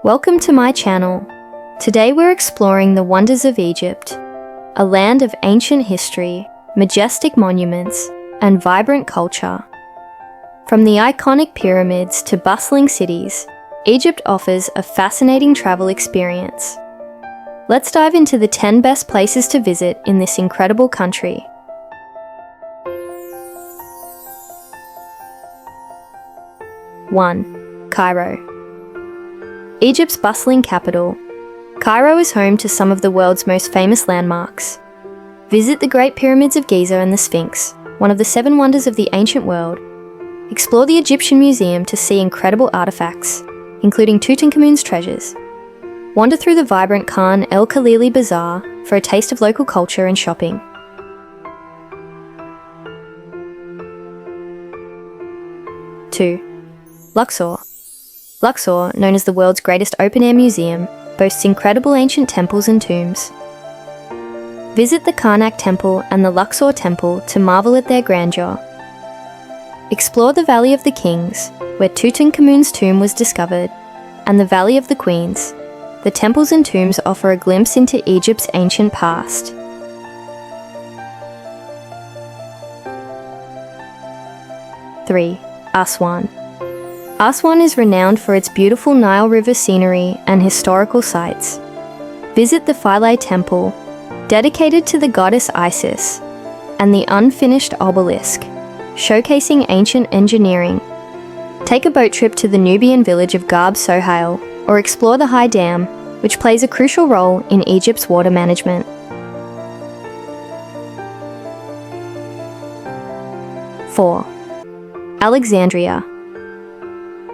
Welcome to my channel. Today we're exploring the wonders of Egypt, a land of ancient history, majestic monuments, and vibrant culture. From the iconic pyramids to bustling cities, Egypt offers a fascinating travel experience. Let's dive into the 10 best places to visit in this incredible country. One, Cairo. Egypt's bustling capital, Cairo is home to some of the world's most famous landmarks. Visit the Great Pyramids of Giza and the Sphinx, one of the 7 wonders of the ancient world. Explore the Egyptian Museum to see incredible artifacts, including Tutankhamun's treasures. Wander through the vibrant Khan El Khalili Bazaar for a taste of local culture and shopping. 2. Luxor. Luxor, known as the world's greatest open-air museum, boasts incredible ancient temples and tombs. Visit the Karnak Temple and the Luxor Temple to marvel at their grandeur. Explore the Valley of the Kings, where Tutankhamun's tomb was discovered, and the Valley of the Queens. The temples and tombs offer a glimpse into Egypt's ancient past. 3. Aswan. Aswan is renowned for its beautiful Nile River scenery and historical sites. Visit the Philae Temple, dedicated to the goddess Isis, and the unfinished obelisk, showcasing ancient engineering. Take a boat trip to the Nubian village of Garb Sohail, or explore the High Dam, which plays a crucial role in Egypt's water management. 4. Alexandria.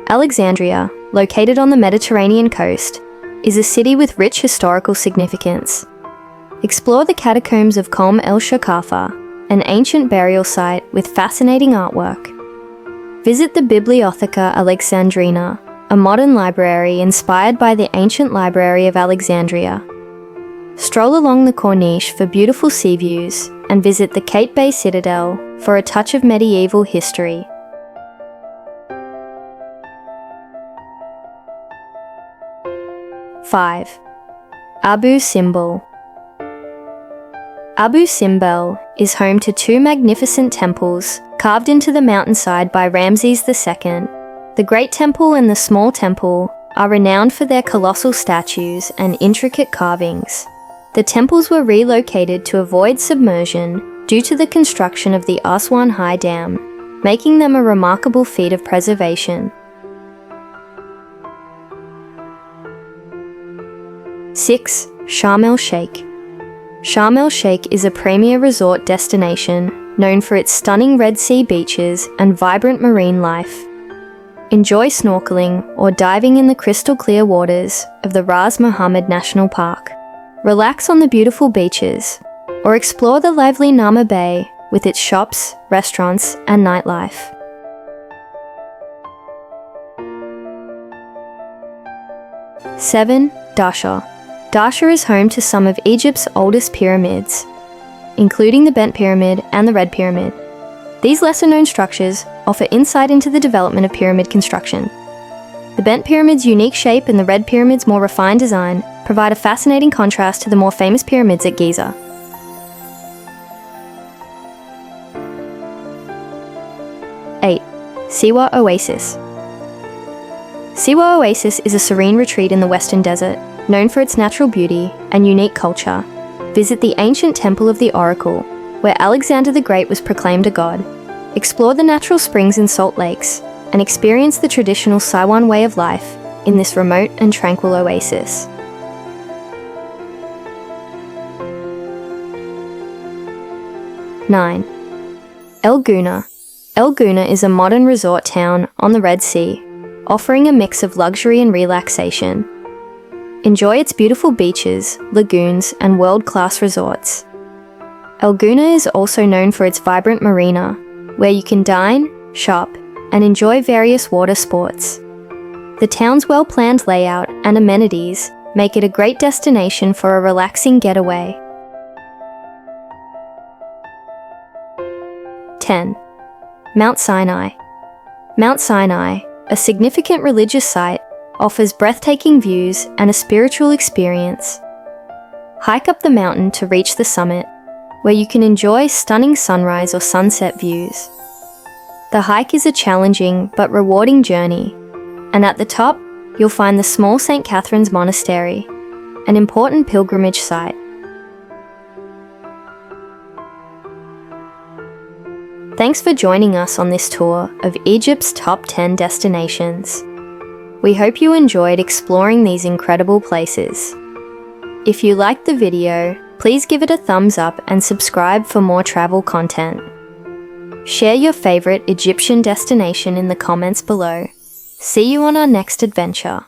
Alexandria, located on the Mediterranean coast, is a city with rich historical significance. Explore the catacombs of Qom el-Shakafa, an ancient burial site with fascinating artwork. Visit the Bibliotheca Alexandrina, a modern library inspired by the ancient Library of Alexandria. Stroll along the Corniche for beautiful sea views, and visit the Kate Bay Citadel for a touch of medieval history. 5. Abu Simbel. Abu Simbel is home to 2 magnificent temples carved into the mountainside by Ramses II. The Great Temple and the Small Temple are renowned for their colossal statues and intricate carvings. The temples were relocated to avoid submersion due to the construction of the Aswan High Dam, making them a remarkable feat of preservation. 6. Sharm el-Sheikh. Sharm el-Sheikh is a premier resort destination known for its stunning Red Sea beaches and vibrant marine life. Enjoy snorkeling or diving in the crystal-clear waters of the Ras Mohammed National Park. Relax on the beautiful beaches, or explore the lively Nama Bay with its shops, restaurants, and nightlife. 7. Dasha. Dasha is home to some of Egypt's oldest pyramids, including the Bent Pyramid and the Red Pyramid. These lesser-known structures offer insight into the development of pyramid construction. The Bent Pyramid's unique shape and the Red Pyramid's more refined design provide a fascinating contrast to the more famous pyramids at Giza. 8. Siwa Oasis. Siwa Oasis is a serene retreat in the Western Desert, known for its natural beauty and unique culture. Visit the ancient Temple of the Oracle, where Alexander the Great was proclaimed a god. Explore the natural springs and salt lakes, and experience the traditional Siwan way of life in this remote and tranquil oasis. 9. El Gouna. El Gouna is a modern resort town on the Red Sea, offering a mix of luxury and relaxation. Enjoy its beautiful beaches, lagoons, and world-class resorts. El Gouna is also known for its vibrant marina, where you can dine, shop, and enjoy various water sports. The town's well-planned layout and amenities make it a great destination for a relaxing getaway. 10. Mount Sinai. Mount Sinai, a significant religious site, offers breathtaking views and a spiritual experience. Hike up the mountain to reach the summit, where you can enjoy stunning sunrise or sunset views. The hike is a challenging but rewarding journey, and at the top, you'll find the small St. Catherine's Monastery, an important pilgrimage site. Thanks for joining us on this tour of Egypt's top 10 destinations. We hope you enjoyed exploring these incredible places. If you liked the video, please give it a thumbs up and subscribe for more travel content. Share your favorite Egyptian destination in the comments below. See you on our next adventure.